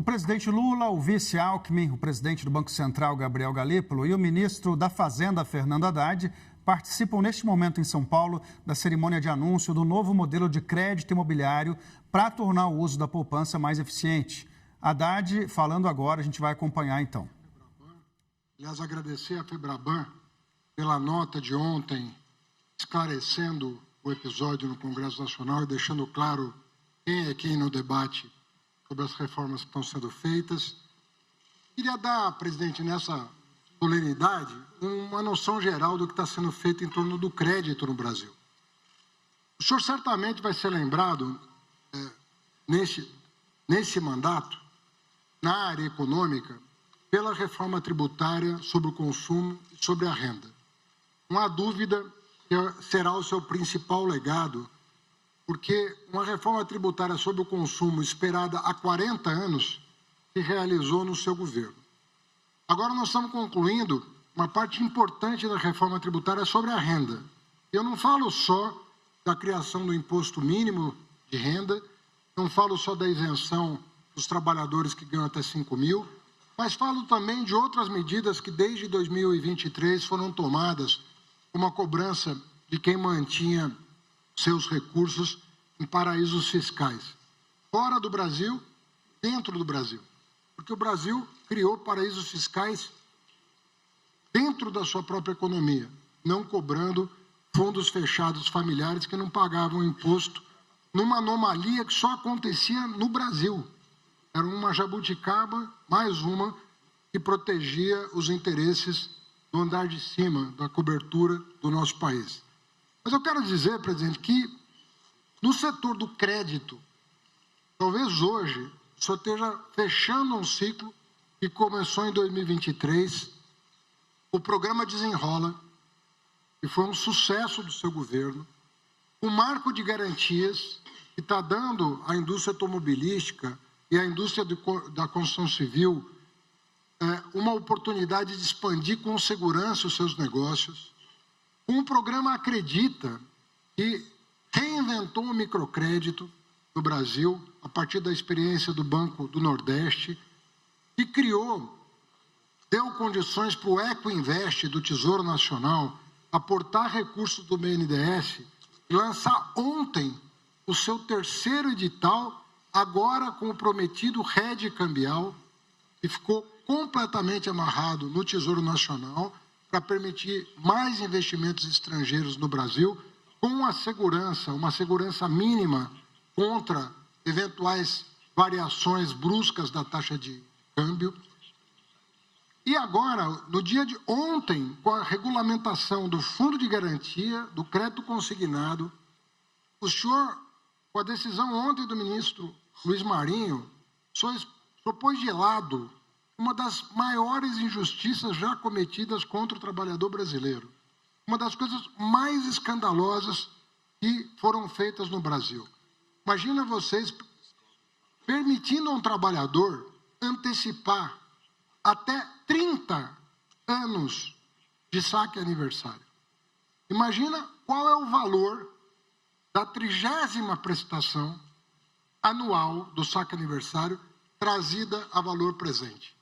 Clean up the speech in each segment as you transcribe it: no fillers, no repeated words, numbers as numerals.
O presidente Lula, o vice Alckmin, o presidente do Banco Central, Gabriel Galípolo, e o ministro da Fazenda, Fernando Haddad, participam neste momento em São Paulo da cerimônia de anúncio do novo modelo de crédito imobiliário para tornar o uso da poupança mais eficiente. Haddad, falando agora, a gente vai acompanhar então. Aliás, agradecer à Febraban pela nota de ontem, esclarecendo o episódio no Congresso Nacional e deixando claro quem é quem no debate sobre as reformas que estão sendo feitas. Queria dar, presidente, nessa solenidade, uma noção geral do que está sendo feito em torno do crédito no Brasil. O senhor certamente vai ser lembrado, nesse mandato, na área econômica, pela reforma tributária sobre o consumo e sobre a renda. Não há dúvida que será o seu principal legado, porque uma reforma tributária sobre o consumo esperada há 40 anos se realizou no seu governo. Agora nós estamos concluindo uma parte importante da reforma tributária sobre a renda. Eu não falo só da criação do imposto mínimo de renda, não falo só da isenção dos trabalhadores que ganham até 5 mil, mas falo também de outras medidas que desde 2023 foram tomadas, como a cobrança de quem mantinha seus recursos em paraísos fiscais, fora do Brasil, dentro do Brasil. Porque o Brasil criou paraísos fiscais dentro da sua própria economia, não cobrando fundos fechados familiares que não pagavam imposto, numa anomalia que só acontecia no Brasil. Era uma jabuticaba, mais uma, que protegia os interesses do andar de cima, da cobertura do nosso país. Mas eu quero dizer, presidente, que no setor do crédito, talvez hoje o senhor esteja fechando um ciclo que começou em 2023, o programa Desenrola, que foi um sucesso do seu governo, o marco de garantias que está dando à indústria automobilística e à indústria da construção civil uma oportunidade de expandir com segurança os seus negócios. Um programa Acredita, que reinventou o microcrédito no Brasil, a partir da experiência do Banco do Nordeste, que deu condições para o Ecoinvest do Tesouro Nacional aportar recursos do BNDES e lançar ontem o seu terceiro edital, agora com o prometido RED cambial, que ficou completamente amarrado no Tesouro Nacional para permitir mais investimentos estrangeiros no Brasil, com uma segurança mínima contra eventuais variações bruscas da taxa de câmbio. E agora, no dia de ontem, com a regulamentação do Fundo de Garantia, do crédito consignado, o senhor, com a decisão ontem do ministro Luiz Marinho, o senhor pôs de lado uma das maiores injustiças já cometidas contra o trabalhador brasileiro. Uma das coisas mais escandalosas que foram feitas no Brasil. Imagina vocês permitindo a um trabalhador antecipar até 30 anos de saque aniversário. Imagina qual é o valor da 30ª prestação anual do saque aniversário trazida a valor presente.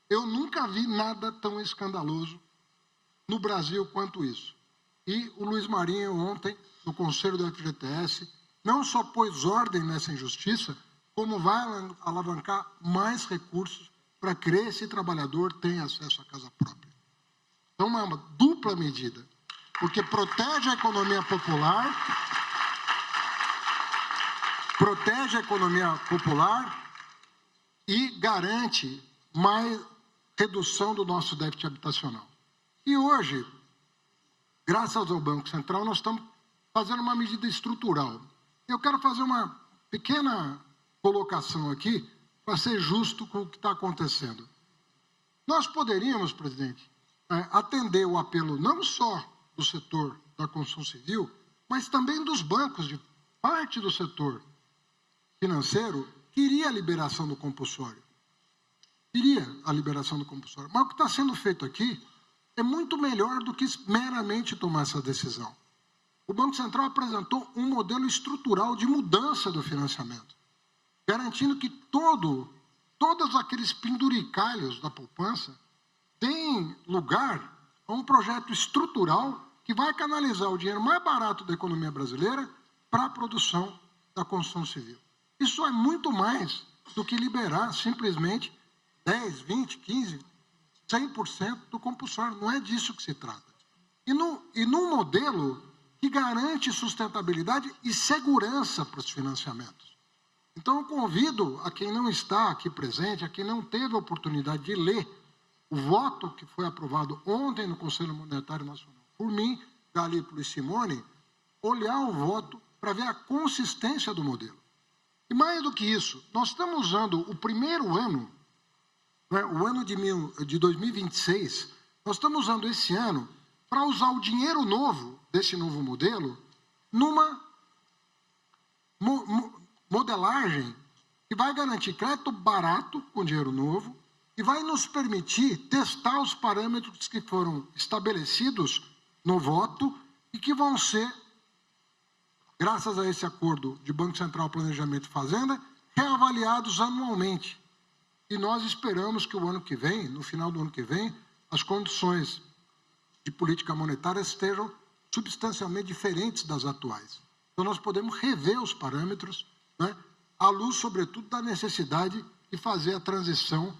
Eu nunca vi nada tão escandaloso no Brasil quanto isso. E o Luiz Marinho, ontem, no Conselho do FGTS, não só pôs ordem nessa injustiça, como vai alavancar mais recursos para que esse trabalhador tenha acesso à casa própria. Então, é uma dupla medida, porque protege a economia popular, e garante mais redução do nosso déficit habitacional. E hoje, graças ao Banco Central, nós estamos fazendo uma medida estrutural. Eu quero fazer uma pequena colocação aqui para ser justo com o que está acontecendo. Nós poderíamos, presidente, atender o apelo não só do setor da construção civil, mas também dos bancos, de parte do setor financeiro, queria a liberação do compulsório. Mas o que está sendo feito aqui é muito melhor do que meramente tomar essa decisão. O Banco Central apresentou um modelo estrutural de mudança do financiamento, garantindo que todo todos aqueles penduricalhos da poupança deem lugar a um projeto estrutural que vai canalizar o dinheiro mais barato da economia brasileira para a produção da construção civil. Isso é muito mais do que liberar simplesmente 10, 20, 15, 100% do compulsório. Não é disso que se trata. E num modelo que garante sustentabilidade e segurança para os financiamentos. Então, eu convido a quem não está aqui presente, a quem não teve a oportunidade de ler o voto que foi aprovado ontem no Conselho Monetário Nacional por mim, Galípolo e Simone, olhar o voto para ver a consistência do modelo. E mais do que isso, nós estamos usando o primeiro ano, né, o ano de 2026, nós estamos usando esse ano para usar o dinheiro novo desse novo modelo numa modelagem que vai garantir crédito barato com dinheiro novo e vai nos permitir testar os parâmetros que foram estabelecidos no voto e que vão ser, graças a esse acordo de Banco Central, Planejamento e Fazenda, reavaliados anualmente. E nós esperamos que o ano que vem, no final do ano que vem, as condições de política monetária estejam substancialmente diferentes das atuais. Então, nós podemos rever os parâmetros, né, à luz, sobretudo, da necessidade de fazer a transição,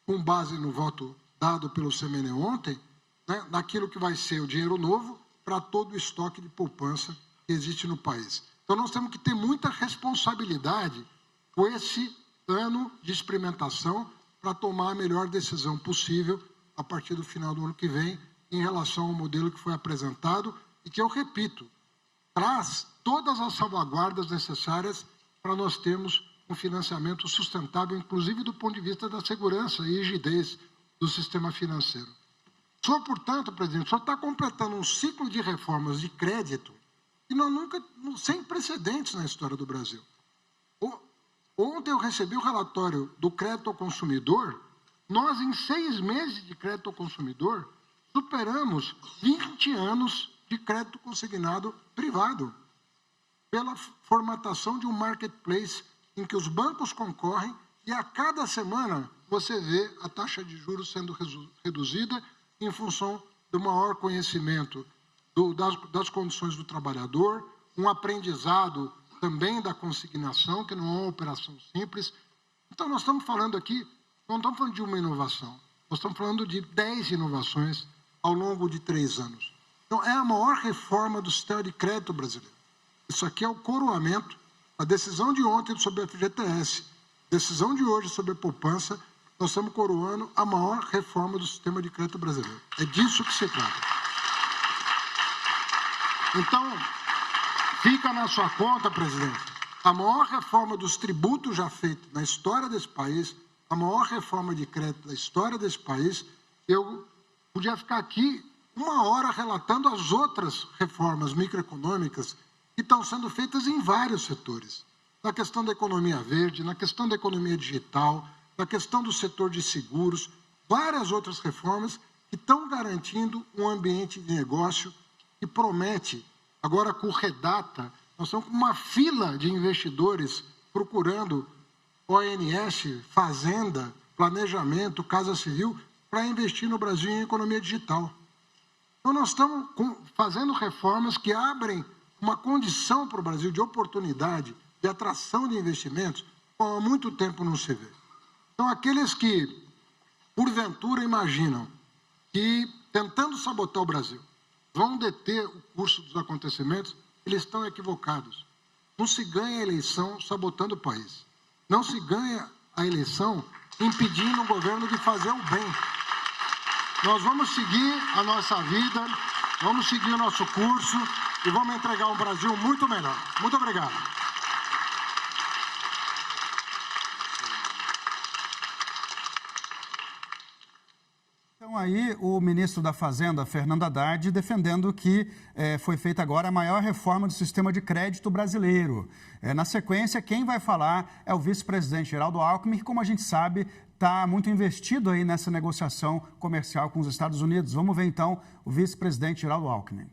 com base no voto dado pelo CMN ontem, né, naquilo que vai ser o dinheiro novo para todo o estoque de poupança que existe no país. Então, nós temos que ter muita responsabilidade com esse ano de experimentação para tomar a melhor decisão possível a partir do final do ano que vem, em relação ao modelo que foi apresentado e que, eu repito, traz todas as salvaguardas necessárias para nós termos um financiamento sustentável, inclusive do ponto de vista da segurança e rigidez do sistema financeiro. O senhor, portanto, presidente, o senhor está completando um ciclo de reformas de crédito que nós nunca, sem precedentes na história do Brasil. Ontem eu recebi o relatório do crédito ao consumidor. Nós, em 6 meses de crédito ao consumidor, superamos 20 anos de crédito consignado privado, pela formatação de um marketplace em que os bancos concorrem e a cada semana você vê a taxa de juros sendo reduzida em função do maior conhecimento das condições do trabalhador, um aprendizado também da consignação, que não é uma operação simples. Então, nós estamos falando aqui, não estamos falando de uma inovação, nós estamos falando de 10 inovações ao longo de 3 anos. Então, é a maior reforma do sistema de crédito brasileiro. Isso aqui é o coroamento, a decisão de ontem sobre a FGTS, decisão de hoje sobre a poupança, nós estamos coroando a maior reforma do sistema de crédito brasileiro. É disso que se trata. Então, fica na sua conta, presidente, a maior reforma dos tributos já feita na história desse país, a maior reforma de crédito da história desse país. Eu podia ficar aqui 1 hora relatando as outras reformas microeconômicas que estão sendo feitas em vários setores. Na questão da economia verde, na questão da economia digital, na questão do setor de seguros, várias outras reformas que estão garantindo um ambiente de negócio que promete. Agora, com o Redata, nós estamos com uma fila de investidores procurando ONS, Fazenda, Planejamento, Casa Civil, para investir no Brasil em economia digital. Então, nós estamos fazendo reformas que abrem uma condição para o Brasil de oportunidade, de atração de investimentos, como há muito tempo não se vê. Então, aqueles que, porventura, imaginam que, tentando sabotar o Brasil, vão deter o curso dos acontecimentos, eles estão equivocados. Não se ganha a eleição sabotando o país. Não se ganha a eleição impedindo o governo de fazer o bem. Nós vamos seguir a nossa vida, vamos seguir o nosso curso e vamos entregar um Brasil muito melhor. Muito obrigado. Então, aí, o ministro da Fazenda, Fernando Haddad, defendendo que foi feita agora a maior reforma do sistema de crédito brasileiro. Na sequência, quem vai falar é o vice-presidente Geraldo Alckmin, que, como a gente sabe, está muito investido aí nessa negociação comercial com os Estados Unidos. Vamos ver, então, o vice-presidente Geraldo Alckmin.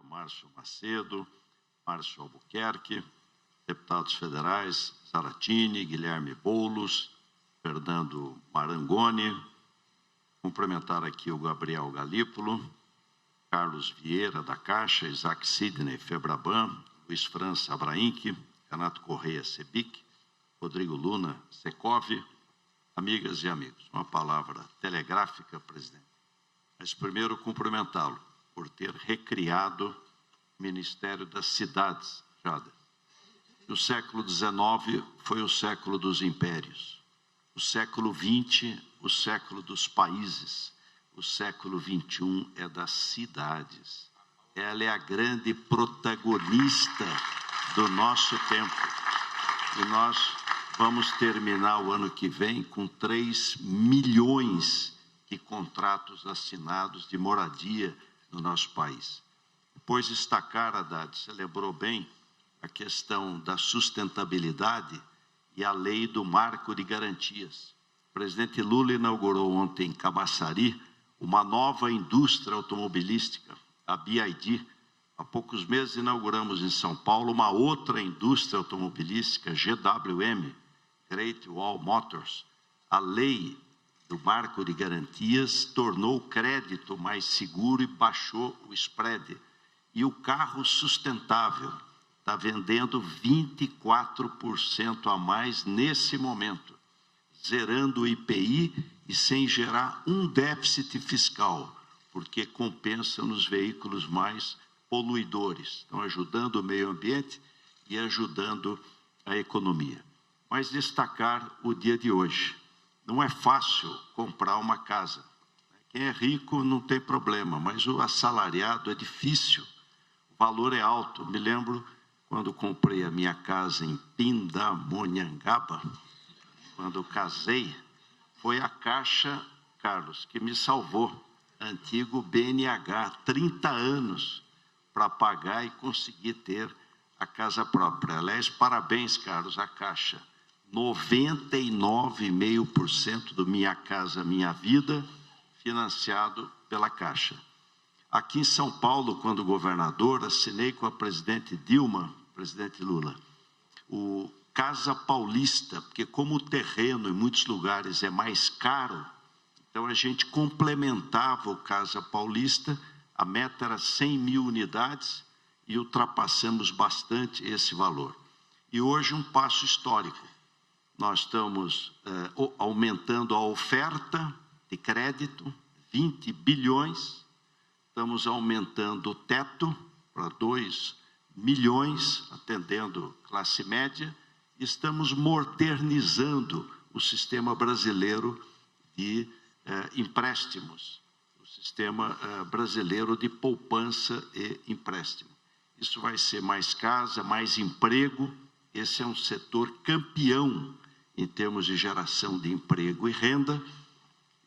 Márcio Macedo, Márcio Albuquerque, deputados federais, Zaratini, Guilherme Boulos, Fernando Marangoni, cumprimentar aqui o Gabriel Galípolo, Carlos Vieira, da Caixa, Isaac Sidney, Febraban, Luiz França, Abrainc, Renato Correia, Sebic, Rodrigo Luna, Secov, amigas e amigos. Uma palavra telegráfica, presidente. Mas primeiro cumprimentá-lo por ter recriado o Ministério das Cidades, Jader. O século XIX foi o século dos impérios. O século XX, o século dos países. O século XXI é das cidades. Ela é a grande protagonista do nosso tempo. E nós vamos terminar o ano que vem com 3 milhões de contratos assinados de moradia no nosso país. Depois destacar, Haddad, você lembrou bem a questão da sustentabilidade e a lei do marco de garantias. O presidente Lula inaugurou ontem em Camaçari uma nova indústria automobilística, a BYD. Há poucos meses inauguramos em São Paulo uma outra indústria automobilística, GWM, Great Wall Motors. A lei do marco de garantias tornou o crédito mais seguro e baixou o spread. E o carro sustentável está vendendo 24% a mais nesse momento, zerando o IPI e sem gerar um déficit fiscal, porque compensa nos veículos mais poluidores. Estão ajudando o meio ambiente e ajudando a economia. Mas destacar o dia de hoje. Não é fácil comprar uma casa. Quem é rico não tem problema, mas o assalariado é difícil. O valor é alto. Me lembro quando comprei a minha casa em Pindamonhangaba, quando casei, foi a Caixa, Carlos, que me salvou. Antigo BNH, 30 anos para pagar e conseguir ter a casa própria. Aliás, parabéns, Carlos, à Caixa. 99,5% do Minha Casa Minha Vida financiado pela Caixa. Aqui em São Paulo, quando governador, assinei com a presidente Dilma, presidente Lula, o Casa Paulista, porque como o terreno em muitos lugares é mais caro, então a gente complementava o Casa Paulista, a meta era 100 mil unidades e ultrapassamos bastante esse valor. E hoje um passo histórico. Nós estamos aumentando a oferta de crédito, 20 bilhões, estamos aumentando o teto para 2 milhões, atendendo classe média, e estamos modernizando o sistema brasileiro de empréstimos, o sistema brasileiro de poupança e empréstimo. Isso vai ser mais casa, mais emprego. Esse é um setor campeão em termos de geração de emprego e renda.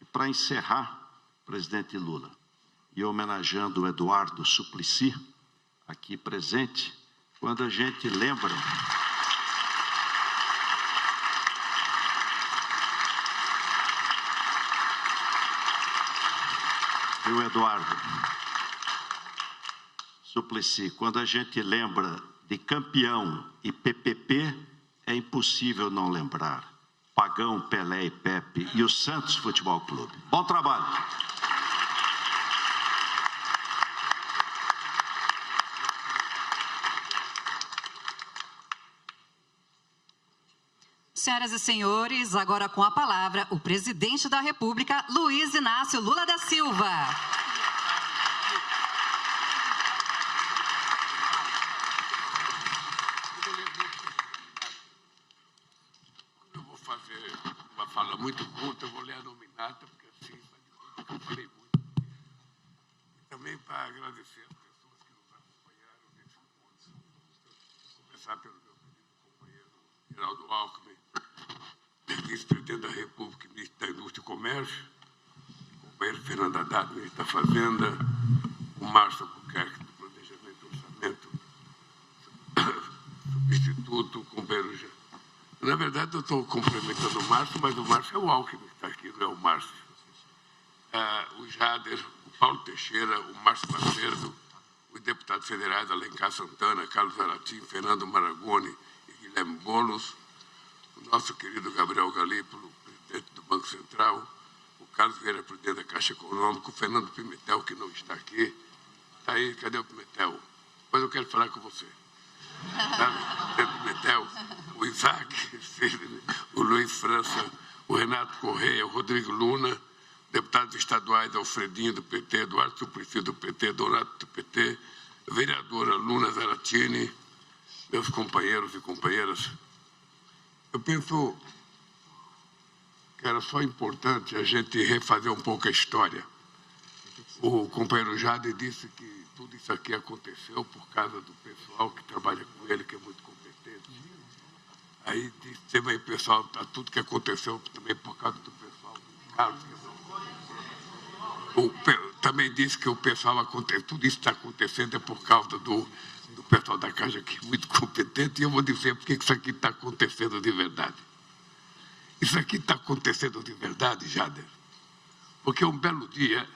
E para encerrar, presidente Lula, e homenageando o Eduardo Suplicy, aqui presente, quando a gente lembra... Viu, Eduardo Suplicy, quando a gente lembra de Campeão e PPP, é impossível não lembrar. Pagão, Pelé e Pepe e o Santos Futebol Clube. Bom trabalho. Senhoras e senhores, agora com a palavra o presidente da República, Luiz Inácio Lula da Silva. Eu vou fazer uma fala muito curta, eu vou ler a nominata, porque assim, eu falei muito. E também para agradecer as pessoas que nos acompanharam nesse encontro. Vou começar pelo meu querido companheiro Geraldo Alckmin, vice-presidente da República, ministro da Indústria e Comércio, o companheiro Fernando Haddad, ministro da Fazenda, o Márcio Albuquerque, do Planejamento e Orçamento, substituto, o companheiro Jader. Na verdade, eu estou cumprimentando o Márcio, mas o Márcio é o Alckmin que está aqui, não é o Márcio. O Jader, o Paulo Teixeira, o Márcio Lacerdo, os deputados federais Alencar Santana, Carlos Zaratim, Fernando Marangoni e Guilherme Boulos, o nosso querido Gabriel Galípolo, presidente do Banco Central, o Carlos Vieira, presidente da Caixa Econômica, o Fernando Pimentel, que não está aqui. Está aí, cadê o Pimentel? Depois eu quero falar com você. Tá? O Pimentel, o Isaac, o Luiz França, o Renato Correia, o Rodrigo Luna, deputados estaduais Alfredinho do PT, Eduardo Suplicy do PT, Donato do PT, a vereadora Luna Zaratini, meus companheiros e companheiras. Eu penso que era só importante a gente refazer um pouco a história. O companheiro Jade disse que tudo isso aqui aconteceu por causa do pessoal que trabalha com ele, que é muito competente. Aí disse também, pessoal, tudo que aconteceu também por causa do pessoal do Carlos. Também disse que o pessoal, tudo isso está acontecendo é por causa do pessoal da Caixa, que é muito competente, e eu vou dizer por que isso aqui está acontecendo de verdade. Isso aqui está acontecendo de verdade, Jader, porque um belo dia,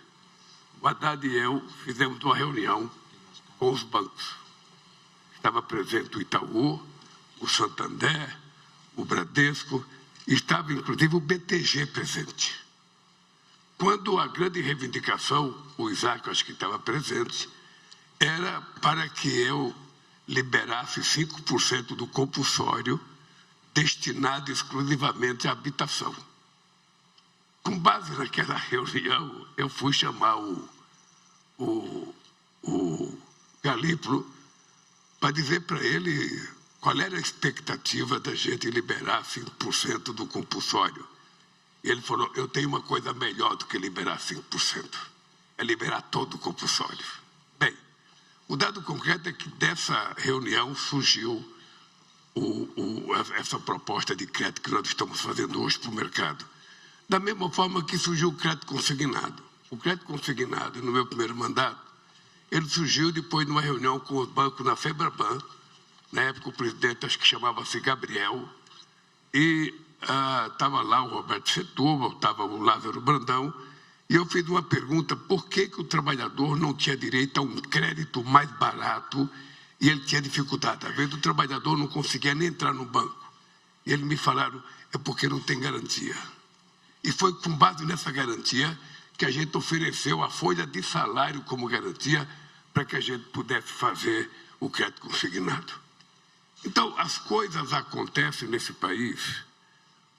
o Haddad e eu fizemos uma reunião com os bancos. Estava presente o Itaú, o Santander, o Bradesco, e estava inclusive o BTG presente. Quando a grande reivindicação, o Isaac acho que estava presente, era para que eu liberasse 5% do compulsório destinado exclusivamente à habitação. Com base naquela reunião, eu fui chamar o Galípolo para dizer para ele qual era a expectativa da gente liberar 5% do compulsório. E ele falou, eu tenho uma coisa melhor do que liberar 5%, é liberar todo o compulsório. Bem, o dado concreto é que dessa reunião surgiu essa proposta de crédito que nós estamos fazendo hoje para o mercado. Da mesma forma que surgiu o crédito consignado. O crédito consignado, no meu primeiro mandato, ele surgiu depois de uma reunião com os bancos na Febraban. Na época, o presidente, acho que chamava-se Gabriel, e estava lá o Roberto Setúbal, estava o Lázaro Brandão, e eu fiz uma pergunta, por que o trabalhador não tinha direito a um crédito mais barato e ele tinha dificuldade? Às vezes o trabalhador não conseguia nem entrar no banco. E eles me falaram, é porque não tem garantia. E foi com base nessa garantia que a gente ofereceu a folha de salário como garantia para que a gente pudesse fazer o crédito consignado. Então, as coisas acontecem nesse país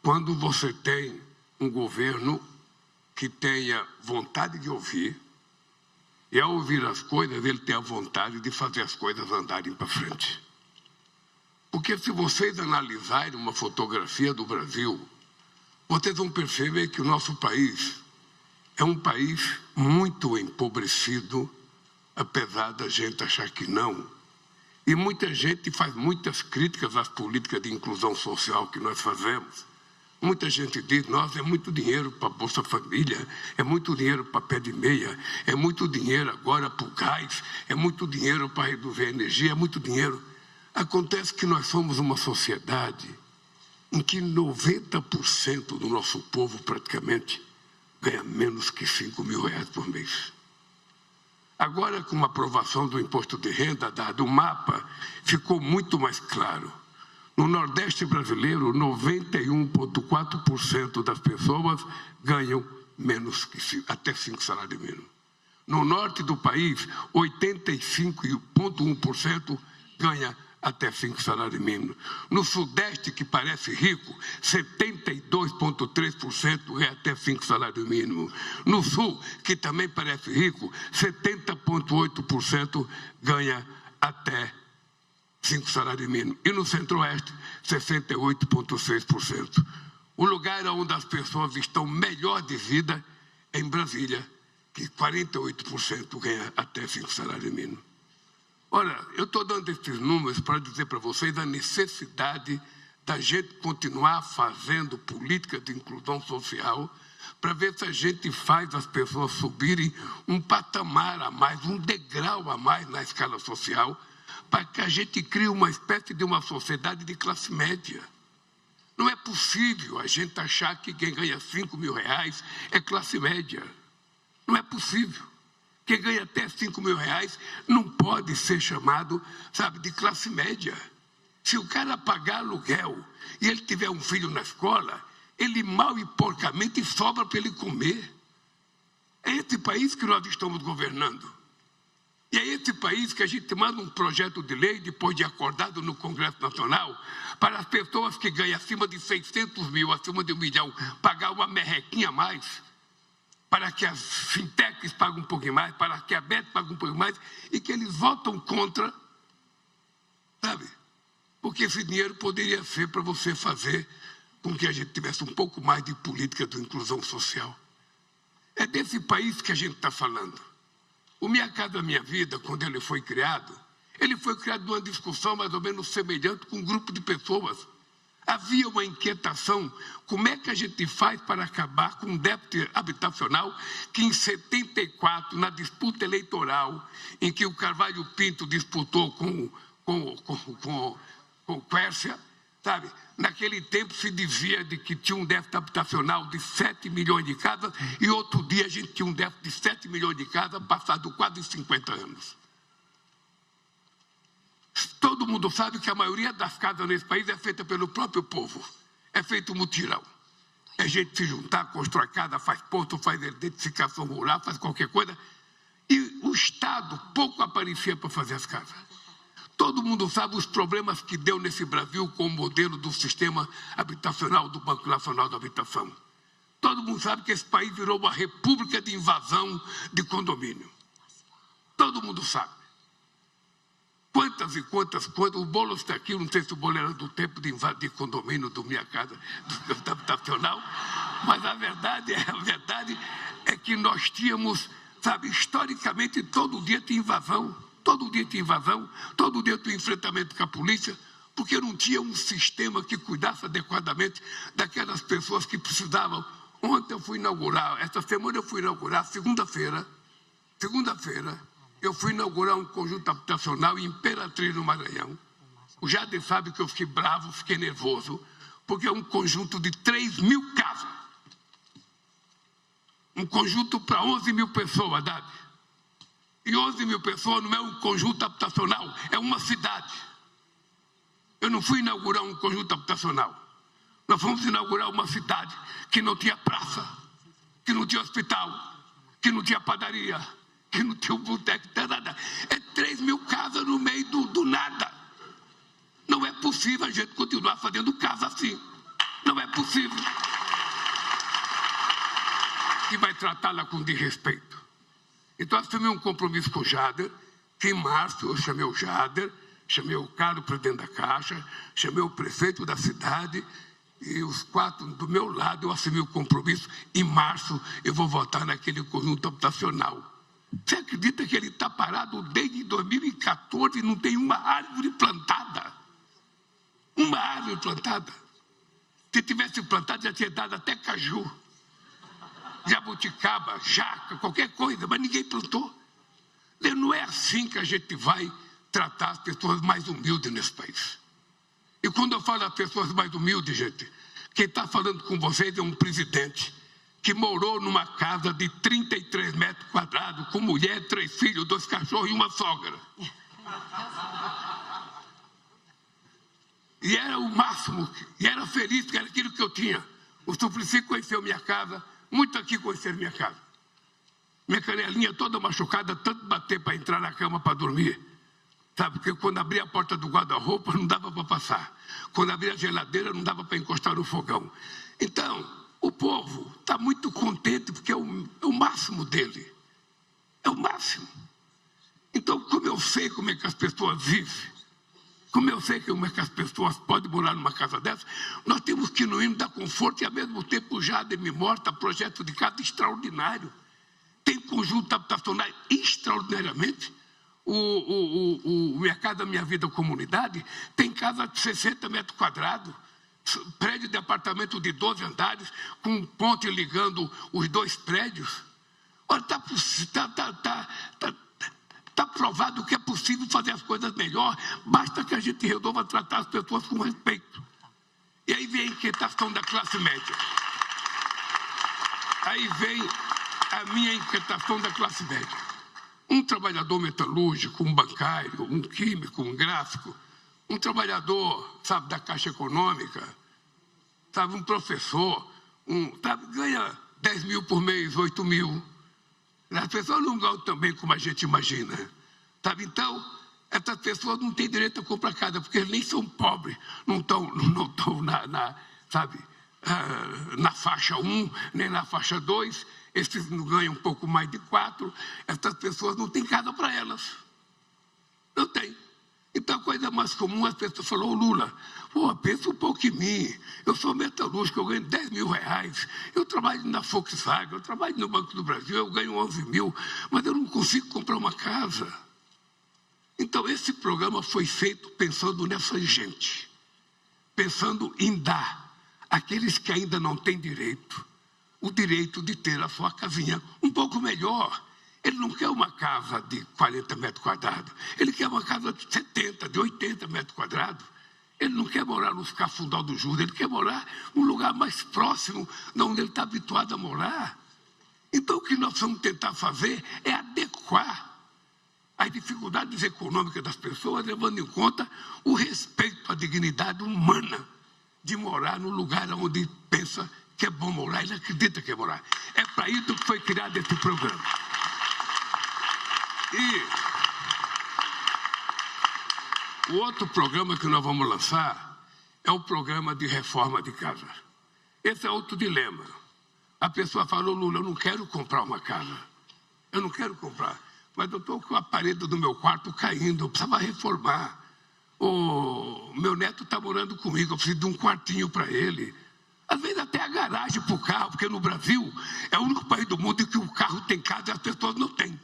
quando você tem um governo que tenha vontade de ouvir, e ao ouvir as coisas, ele tem a vontade de fazer as coisas andarem para frente. Porque se vocês analisarem uma fotografia do Brasil, vocês vão perceber que o nosso país é um país muito empobrecido, apesar da gente achar que não. E muita gente faz muitas críticas às políticas de inclusão social que nós fazemos. Muita gente diz, nossa, é muito dinheiro para a Bolsa Família, é muito dinheiro para pé de meia, é muito dinheiro agora para o gás, é muito dinheiro para reduzir a energia, é muito dinheiro. Acontece que nós somos uma sociedade em que 90% do nosso povo praticamente ganha menos que R$5.000 por mês. Agora, com a aprovação do imposto de renda, do mapa, ficou muito mais claro. No Nordeste brasileiro, 91,4% das pessoas ganham menos que até 5 salários mínimos. No Norte do país, 85,1% ganha até 5 salários mínimos. No Sudeste, que parece rico, 72,3% ganha até 5 salários mínimos. No Sul, que também parece rico, 70,8% ganha até 5 salários mínimos. E no Centro-Oeste, 68,6%. O lugar onde as pessoas estão melhor de vida é em Brasília, que 48% ganha até 5 salários mínimos. Ora, eu estou dando esses números para dizer para vocês a necessidade da gente continuar fazendo política de inclusão social para ver se a gente faz as pessoas subirem um patamar a mais, um degrau a mais na escala social, para que a gente crie uma espécie de uma sociedade de classe média. Não é possível a gente achar que quem ganha R$5.000 é classe média. Não é possível. Quem ganha até R$5.000 não pode ser chamado, sabe, de classe média. Se o cara pagar aluguel e ele tiver um filho na escola, ele mal e porcamente sobra para ele comer. É esse país que nós estamos governando. E é esse país que a gente manda um projeto de lei, depois de acordado no Congresso Nacional, para as pessoas que ganham acima de 600 mil, acima de 1 milhão, pagar uma merrequinha a mais, para que as fintechs paguem um pouquinho mais, para que a Bet pague um pouquinho mais, e que eles votam contra, sabe? Porque esse dinheiro poderia ser para você fazer com que a gente tivesse um pouco mais de política de inclusão social. É desse país que a gente está falando. O Minha Casa Minha Vida, quando ele foi criado numa discussão mais ou menos semelhante com um grupo de pessoas. Havia uma inquietação, como é que a gente faz para acabar com o déficit habitacional que em 74, na disputa eleitoral, em que o Carvalho Pinto disputou com Quércia, sabe? Naquele tempo se dizia de que tinha um déficit habitacional de 7 milhões de casas e outro dia a gente tinha um déficit de 7 milhões de casas passado quase 50 anos. Todo mundo sabe que a maioria das casas nesse país é feita pelo próprio povo. É feito mutirão. É gente se juntar, constrói casa, faz posto, faz identificação rural, faz qualquer coisa. E o Estado pouco aparecia para fazer as casas. Todo mundo sabe os problemas que deu nesse Brasil com o modelo do sistema habitacional do Banco Nacional da Habitação. Todo mundo sabe que esse país virou uma república de invasão de condomínio. Todo mundo sabe. Quantas e quantas coisas. O Boulos está aqui, não sei se o Boulos era do tempo de invadir condomínio do Minha Casa do habitacional, mas a verdade é que nós tínhamos, sabe, historicamente, todo dia tinha invasão. Todo dia tinha invasão, todo dia tinha enfrentamento com a polícia, porque não tinha um sistema que cuidasse adequadamente daquelas pessoas que precisavam. Ontem eu fui inaugurar, esta semana eu fui inaugurar, segunda-feira, eu fui inaugurar um conjunto habitacional em Imperatriz, no Maranhão. O Jader sabe que eu fiquei bravo, fiquei nervoso, porque é um conjunto de 3.000 casas. Um conjunto para 11 mil pessoas, Dade. E 11 mil pessoas não é um conjunto habitacional, é uma cidade. Eu não fui inaugurar um conjunto habitacional. Nós fomos inaugurar uma cidade que não tinha praça, que não tinha hospital, que não tinha padaria, que não tinha um boteco, não tinha nada. É 3.000 casas no meio do nada. Não é possível a gente continuar fazendo casa assim. Não é possível. E vai tratá-la com desrespeito. Então, assumi um compromisso com o Jader, que em março eu chamei o Jader, chamei o Carlos, presidente da Caixa, chamei o prefeito da cidade, e os 4 do meu lado eu assumi o compromisso. Em março eu vou votar naquele conjunto habitacional. Você acredita que ele está parado desde 2014 e não tem uma árvore plantada? Uma árvore plantada. Se tivesse plantado, já tinha dado até caju. Jabuticaba, jaca, qualquer coisa, mas ninguém plantou. Não é assim que a gente vai tratar as pessoas mais humildes nesse país. E quando eu falo das pessoas mais humildes, gente, quem está falando com vocês é um presidente que morou numa casa de 33 metros quadrados, com mulher, 3 filhos, 2 cachorros e uma sogra. E era o máximo, e era feliz, que era aquilo que eu tinha. O Suplicy conheceu minha casa, muito aqui conheceram minha casa. Minha canelinha toda machucada, tanto bater para entrar na cama para dormir. Sabe, porque quando abria a porta do guarda-roupa não dava para passar. Quando abria a geladeira não dava para encostar no fogão. Então, o povo está muito contente porque é o máximo dele. É o máximo. Então, como eu sei como é que as pessoas vivem, como eu sei como é que as pessoas podem morar numa casa dessa, nós temos que, no mínimo, dar conforto e, ao mesmo tempo, o Jader me mostra projeto de casa extraordinário. Tem conjunto habitacional extraordinariamente. O Minha Casa Minha Vida Comunidade tem casa de 60 metros quadrados, prédio de apartamento de 12 andares, com um ponte ligando os 2 prédios. Olha, está provado que é possível fazer as coisas melhor, basta que a gente resolva tratar as pessoas com respeito. E aí vem a inquietação da classe média. Aí vem a minha inquietação da classe média. Um trabalhador metalúrgico, um bancário, um químico, um gráfico, um trabalhador, sabe, da Caixa Econômica, sabe, um professor, sabe, ganha 10 mil por mês, 8 mil. As pessoas não ganham também como a gente imagina. Sabe? Então, essas pessoas não têm direito a comprar casa, porque eles nem são pobres, não estão na faixa 1, nem na faixa 2, esses não ganham um pouco mais de 4, essas pessoas não têm casa para elas. Não tem. Então, a coisa mais comum, as pessoas falam, Lula, pensa um pouco em mim, eu sou metalúrgico, eu ganho 10 mil reais, eu trabalho na Volkswagen, eu trabalho no Banco do Brasil, eu ganho 11 mil, mas eu não consigo comprar uma casa. Então, esse programa foi feito pensando nessa gente, pensando em dar àqueles que ainda não têm direito, o direito de ter a sua casinha um pouco melhor. Ele não quer uma casa de 40 metros quadrados, ele quer uma casa de 70, de 80 metros quadrados. Ele não quer morar nos Cafundó do Júlio, ele quer morar num lugar mais próximo de onde ele está habituado a morar. Então, o que nós vamos tentar fazer é adequar as dificuldades econômicas das pessoas, levando em conta o respeito à dignidade humana de morar num lugar onde pensa que é bom morar, ele acredita que é morar. É para isso que foi criado esse programa. E o outro programa que nós vamos lançar é o programa de reforma de casa. Esse é outro dilema. A pessoa falou, Lula, eu não quero comprar uma casa. Eu não quero comprar. Mas eu estou com a parede do meu quarto caindo, eu precisava reformar. O meu neto está morando comigo, eu preciso de um quartinho para ele. Às vezes até a garagem para o carro, porque no Brasil é o único país do mundo em que o carro tem casa e as pessoas não têm.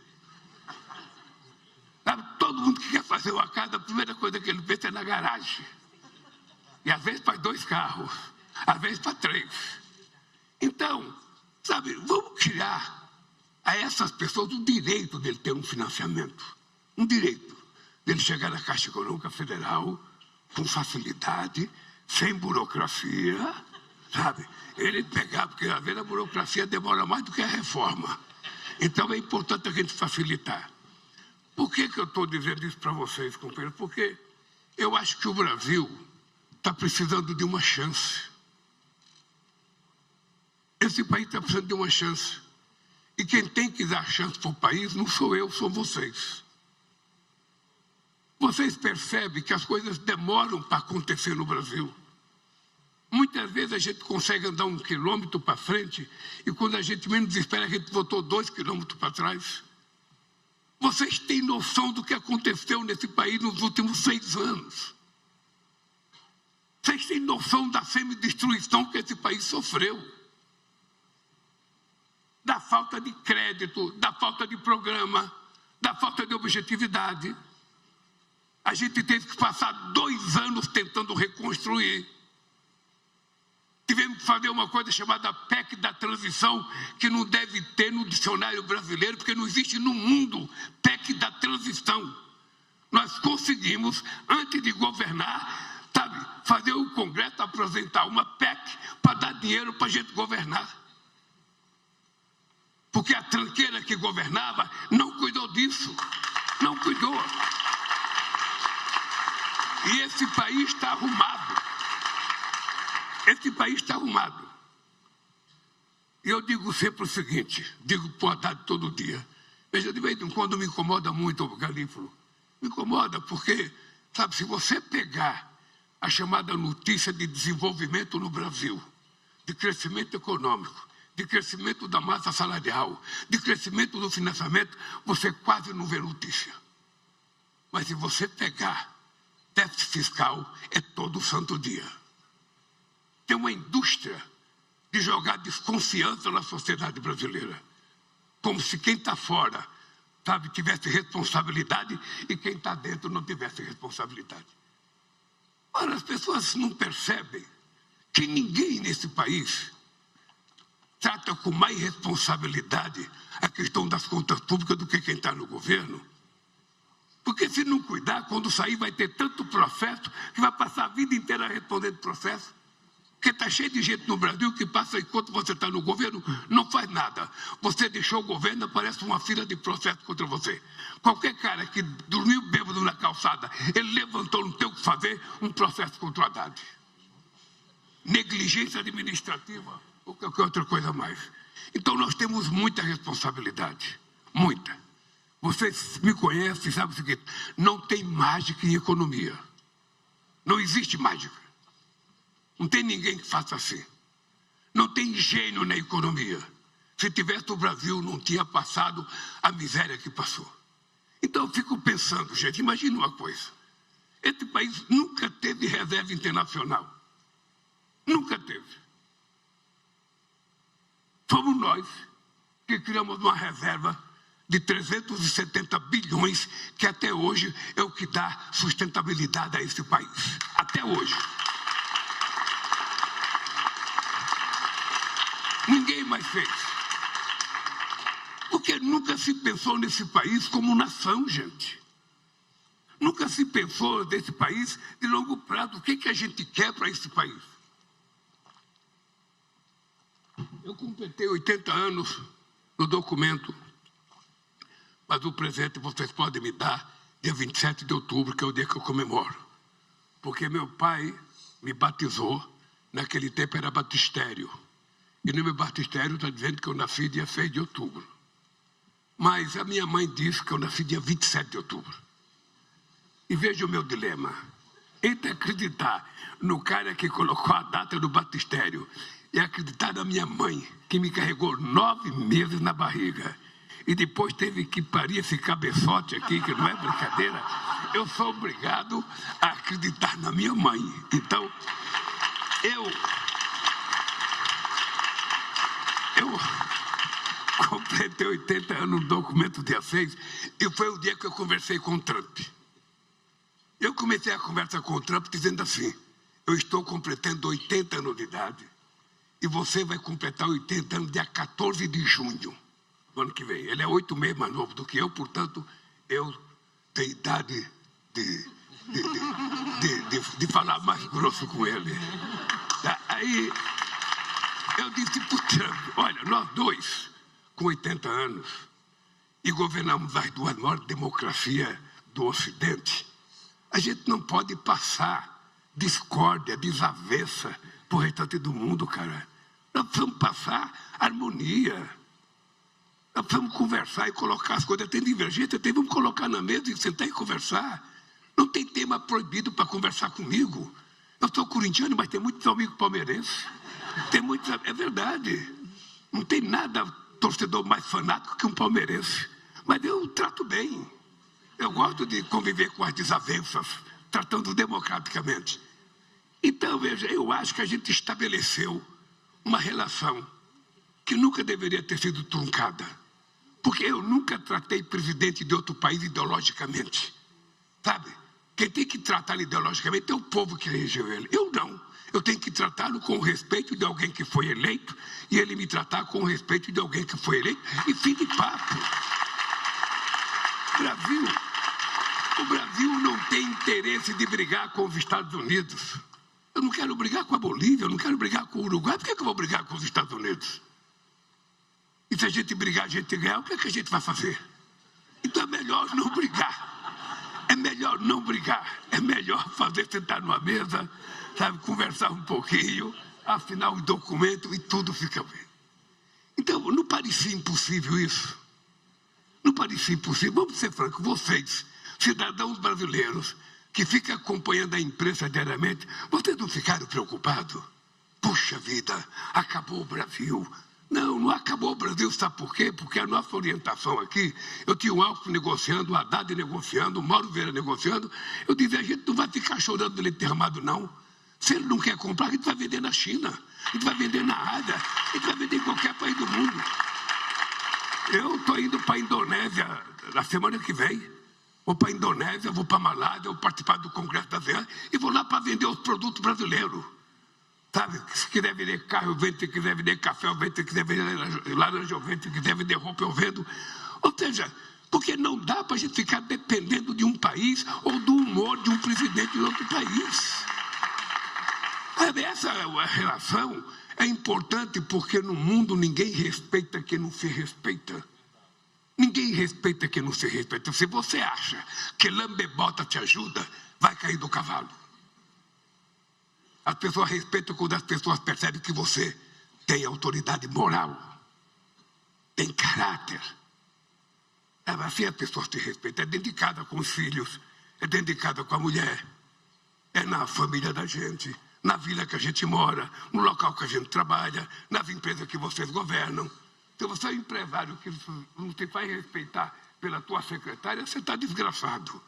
Sabe, todo mundo que quer fazer uma casa, a primeira coisa que ele pensa é na garagem. E às vezes para 2 carros, às vezes para 3. Então, sabe, vamos criar a essas pessoas o direito dele ter um financiamento. Um direito dele chegar na Caixa Econômica Federal com facilidade, sem burocracia, sabe? Ele pegar, porque às vezes a burocracia demora mais do que a reforma. Então é importante a gente facilitar. Por que eu estou dizendo isso para vocês, companheiros? Porque eu acho que o Brasil está precisando de uma chance. Esse país está precisando de uma chance. E quem tem que dar chance para o país não sou eu, são vocês. Vocês percebem que as coisas demoram para acontecer no Brasil. Muitas vezes a gente consegue andar 1 quilômetro para frente e quando a gente menos espera, a gente voltou 2 quilômetros para trás. Vocês têm noção do que aconteceu nesse país nos últimos 6 anos? Vocês têm noção da semidestruição que esse país sofreu? Da falta de crédito, da falta de programa, da falta de objetividade. A gente teve que passar 2 anos tentando reconstruir. Tivemos que fazer uma coisa chamada PEC da transição, que não deve ter no dicionário brasileiro, porque não existe no mundo PEC da transição. Nós conseguimos, antes de governar, sabe, fazer o Congresso apresentar uma PEC para dar dinheiro para a gente governar. Porque a tranqueira que governava não cuidou disso, não cuidou. E esse país está arrumado. Esse país está arrumado. E eu digo sempre o seguinte, digo para o Haddad todo dia. Veja, de vez em quando me incomoda muito o Galípolo. Me incomoda porque, sabe, se você pegar a chamada notícia de desenvolvimento no Brasil, de crescimento econômico, de crescimento da massa salarial, de crescimento do financiamento, você quase não vê notícia. Mas se você pegar déficit fiscal, é todo santo dia. Tem uma indústria de jogar desconfiança na sociedade brasileira. Como se quem está fora, sabe, tivesse responsabilidade e quem está dentro não tivesse responsabilidade. Ora, as pessoas não percebem que ninguém nesse país trata com mais responsabilidade a questão das contas públicas do que quem está no governo. Porque se não cuidar, quando sair vai ter tanto processo que vai passar a vida inteira respondendo processo. Porque está está cheio de gente no Brasil que passa, enquanto você está no governo, não faz nada. Você deixou o governo, aparece uma fila de processo contra você. Qualquer cara que dormiu bêbado na calçada, ele levantou, não tem o que fazer, um processo contra o Haddad. Negligência administrativa ou qualquer outra coisa mais. Então, nós temos muita responsabilidade. Muita. Vocês me conhecem e sabem o seguinte: não tem mágica em economia. Não existe mágica. Não tem ninguém que faça assim. Não tem gênio na economia. Se tivesse o Brasil, não tinha passado a miséria que passou. Então, eu fico pensando, gente, imagina uma coisa. Esse país nunca teve reserva internacional. Nunca teve. Fomos nós que criamos uma reserva de 370 bilhões, que até hoje é o que dá sustentabilidade a esse país. Até hoje. Ninguém mais fez. Porque nunca se pensou nesse país como nação, gente. Nunca se pensou nesse país de longo prazo. O que a gente quer para esse país? Eu completei 80 anos no documento, mas o presente vocês podem me dar dia 27 de outubro, que é o dia que eu comemoro. Porque meu pai me batizou, naquele tempo era batistério. E no meu batistério está dizendo que eu nasci dia 6 de outubro. Mas a minha mãe disse que eu nasci dia 27 de outubro. E veja o meu dilema. Entre acreditar no cara que colocou a data do batistério e acreditar na minha mãe, que me carregou 9 meses na barriga e depois teve que parir esse cabeçote aqui, que não é brincadeira, eu sou obrigado a acreditar na minha mãe. Então, eu completei 80 anos no documento dia 6 e foi o dia que eu conversei com o Trump. Eu comecei a conversa com o Trump dizendo assim: eu estou completando 80 anos de idade e você vai completar 80 anos dia 14 de junho do ano que vem. Ele é 8 meses mais novo do que eu, portanto, eu tenho idade de falar mais grosso com ele. Aí eu disse para o Trump: olha, nós dois, com 80 anos, e governamos as duas maiores democracias do Ocidente, a gente não pode passar discórdia, desavença para o restante do mundo, cara. Nós precisamos passar harmonia. Nós precisamos conversar e colocar as coisas. Tem divergência, vamos colocar na mesa e sentar e conversar. Não tem tema proibido para conversar comigo. Eu sou corintiano, mas tem muitos amigos palmeirenses. Tem muitos, é verdade. Não tem nada torcedor mais fanático que um palmeirense. Mas eu trato bem. Eu gosto de conviver com as desavenças, tratando democraticamente. Então, veja, eu acho que a gente estabeleceu uma relação que nunca deveria ter sido truncada. Porque eu nunca tratei presidente de outro país ideologicamente. Sabe? Quem tem que tratá-lo ideologicamente é o povo que elegeu ele. Eu não. Eu tenho que tratá-lo com o respeito de alguém que foi eleito e ele me tratar com o respeito de alguém que foi eleito e fim de papo. O Brasil não tem interesse de brigar com os Estados Unidos. Eu não quero brigar com a Bolívia, eu não quero brigar com o Uruguai. Por que eu vou brigar com os Estados Unidos? E se a gente brigar, a gente ganhar, o que a gente vai fazer? Então é melhor não brigar. É melhor não brigar. É melhor fazer sentar numa mesa, sabe, conversar um pouquinho, assinar um documento e tudo fica bem. Então, não parecia impossível isso? Não parecia impossível? Vamos ser francos, vocês, cidadãos brasileiros, que ficam acompanhando a imprensa diariamente, vocês não ficaram preocupados? Puxa vida, acabou o Brasil. Não, não acabou o Brasil, sabe por quê? Porque a nossa orientação aqui, eu tinha o Alckmin negociando, o Haddad negociando, o Mauro Vieira negociando, eu dizia: a gente não vai ficar chorando do leite derramado, não. Se ele não quer comprar, a gente vai vender na China, a gente vai vender na Ásia, a gente vai vender em qualquer país do mundo. Eu estou indo para a Indonésia na semana que vem. Vou para a Indonésia, vou para a Malásia, vou participar do Congresso da ASEAN e vou lá para vender os produtos brasileiros. Sabe? Se quiser vender carro, eu vendo. Se quiser vender café, eu vendo. Se quiser vender laranja, eu vendo. Se quiser vender roupa, eu vendo. Ou seja, porque não dá para a gente ficar dependendo de um país ou do humor de um presidente de outro país. Essa relação é importante porque no mundo ninguém respeita quem não se respeita. Ninguém respeita quem não se respeita. Se você acha que lambebota te ajuda, vai cair do cavalo. As pessoas respeitam quando as pessoas percebem que você tem autoridade moral, tem caráter. Assim as pessoas te respeitam. É dentro de casa com os filhos, é dentro de casa com a mulher, é na família da gente, na vila que a gente mora, no local que a gente trabalha, nas empresas que vocês governam. Se você é um empresário que não te faz respeitar pela tua secretária, você está desgraçado.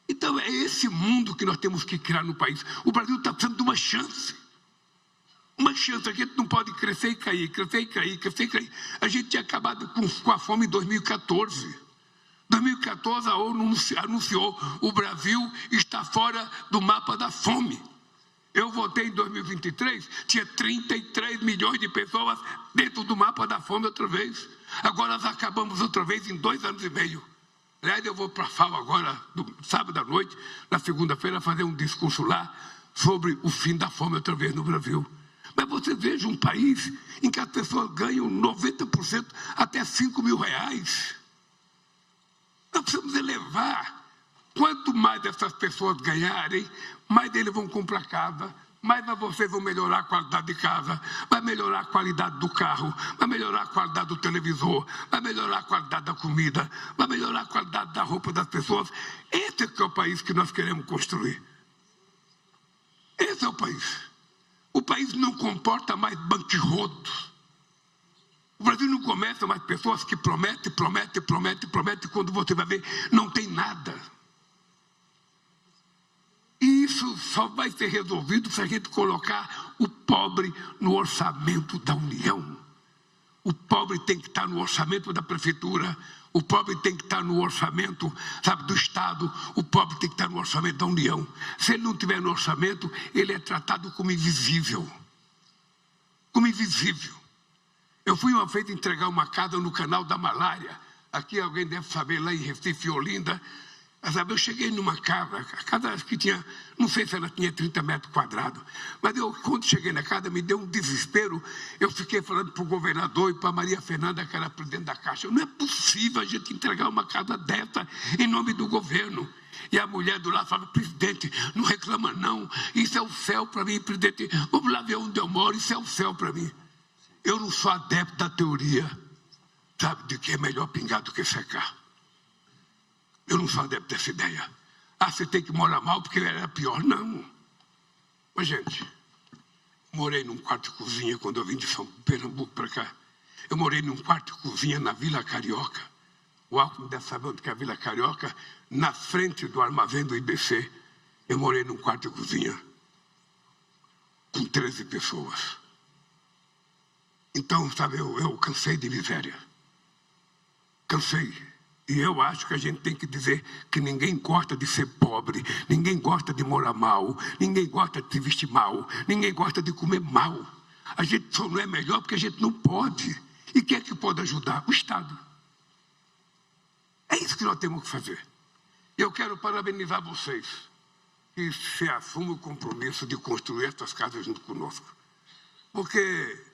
Então, é esse mundo que nós temos que criar no país. O Brasil está precisando de uma chance. Uma chance. A gente não pode crescer e cair, crescer e cair, crescer e cair. A gente tinha acabado com a fome em 2014. Em 2014, a ONU anunciou o Brasil está fora do mapa da fome. Eu votei em 2023, tinha 33 milhões de pessoas dentro do mapa da fome outra vez. Agora nós acabamos outra vez em 2 anos e meio. Aliás, eu vou para a FAO agora, sábado à noite, na segunda-feira, fazer um discurso lá sobre o fim da fome outra vez no Brasil. Mas você veja um país em que as pessoas ganham 90% até 5 mil reais. Nós precisamos elevar. Quanto mais essas pessoas ganharem, mais eles vão comprar casa, mais vocês vão melhorar a qualidade de casa, vai melhorar a qualidade do carro, vai melhorar a qualidade do televisor, vai melhorar a qualidade da comida, vai melhorar a qualidade da roupa das pessoas. Esse é o país que nós queremos construir. Esse é o país. O país não comporta mais banquirrotos. O Brasil não começa mais pessoas que prometem, quando você vai ver, não tem nada. E isso só vai ser resolvido se a gente colocar o pobre no orçamento da União. O pobre tem que estar no orçamento da prefeitura, o pobre tem que estar no orçamento, do Estado, o pobre tem que estar no orçamento da União. Se ele não estiver no orçamento, ele é tratado como invisível. Como invisível. Eu fui uma vez entregar uma casa no canal da Malária. Aqui alguém deve saber, lá em Recife, Olinda. Eu cheguei numa casa, a casa que tinha, não sei se ela tinha 30 metros quadrados, mas quando cheguei na casa, me deu um desespero. Eu fiquei falando para o governador e para a Maria Fernanda, que era presidente da Caixa, não é possível a gente entregar uma casa dessa em nome do governo. E a mulher do lado fala, presidente, não reclama não, isso é o céu para mim, presidente, vamos lá ver onde eu moro, isso é o céu para mim. Eu não sou adepto da teoria, de que é melhor pingar do que secar. Eu não sou adepto dessa ideia. Você tem que morar mal porque era pior. Não. Mas, gente, morei num quarto de cozinha quando eu vim de São Pernambuco para cá. Eu morei num quarto de cozinha na Vila Carioca. O Alckmin deve saber onde que é a Vila Carioca, na frente do armazém do IBC. Eu morei num quarto de cozinha com 13 pessoas. Então, eu cansei de miséria. Cansei. E eu acho que a gente tem que dizer que ninguém gosta de ser pobre, ninguém gosta de morar mal, ninguém gosta de se vestir mal, ninguém gosta de comer mal. A gente só não é melhor porque a gente não pode. E quem é que pode ajudar? O Estado. É isso que nós temos que fazer. Eu quero parabenizar vocês que se assumem o compromisso de construir essas casas junto conosco. Porque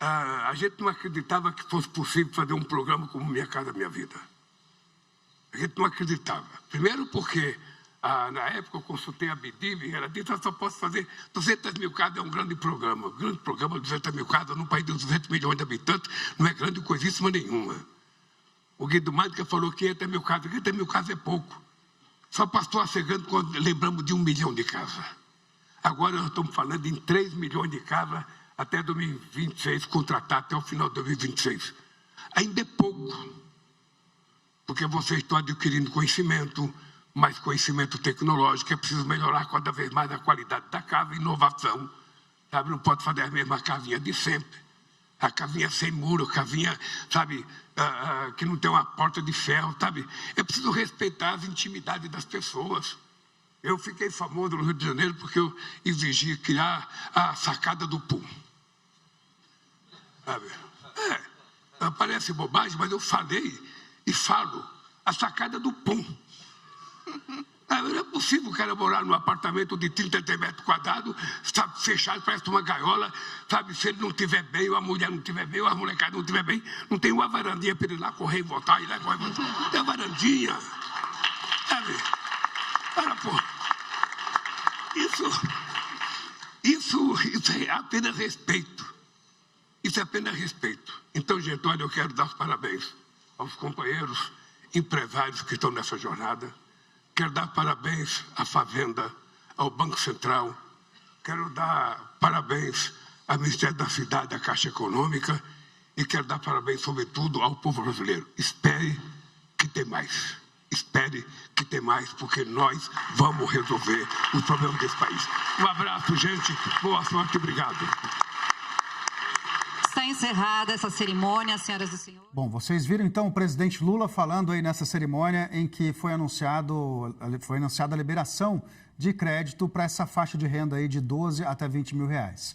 a gente não acreditava que fosse possível fazer um programa como Minha Casa Minha Vida. A gente não acreditava. Primeiro porque, na época, eu consultei a BIDIV e ela disse, eu só posso fazer 200 mil casas, é um grande programa. Um grande programa, 200 mil casas, num país de 200 milhões de habitantes, não é grande coisíssima nenhuma. O Guido Madica falou que 500 mil casas. 500 mil casas é pouco. Só passou a ser grande quando lembramos de 1 milhão de casas. Agora nós estamos falando em 3 milhões de casas até 2026, contratar até o final de 2026. Ainda é pouco. Porque vocês estão adquirindo conhecimento, mais conhecimento tecnológico, é preciso melhorar cada vez mais a qualidade da casa, inovação. Não pode fazer a mesma casinha de sempre. A casinha sem muro, casinha, que não tem uma porta de ferro, É preciso respeitar as intimidades das pessoas. Eu fiquei famoso no Rio de Janeiro porque eu exigi criar a sacada do Pum. Parece bobagem, mas eu falei e falo a sacada do Pum. Não é possível o cara morar num apartamento de 33 metros quadrados, sabe, fechado, parece uma gaiola, sabe, se ele não estiver bem, ou a mulher não estiver bem, ou a molecada não estiver bem, não tem uma varandinha para ele ir lá correr e voltar, ir lá correr e voltar. Não tem uma varandinha. Sabe? Ora, pô, isso é apenas respeito. Isso é apenas respeito. Então, gente, olha, eu quero dar os parabéns aos companheiros empresários que estão nessa jornada. Quero dar parabéns à Fazenda, ao Banco Central. Quero dar parabéns ao Ministério da Cidade, à Caixa Econômica. E quero dar parabéns, sobretudo, ao povo brasileiro. Espere que tem mais. Espere que tem mais, porque nós vamos resolver os problemas desse país. Um abraço, gente. Boa sorte. Obrigado. Está encerrada essa cerimônia, senhoras e senhores. Bom, vocês viram então o presidente Lula falando aí nessa cerimônia em que foi anunciada a liberação de crédito para essa faixa de renda aí de 12 até 20 mil reais.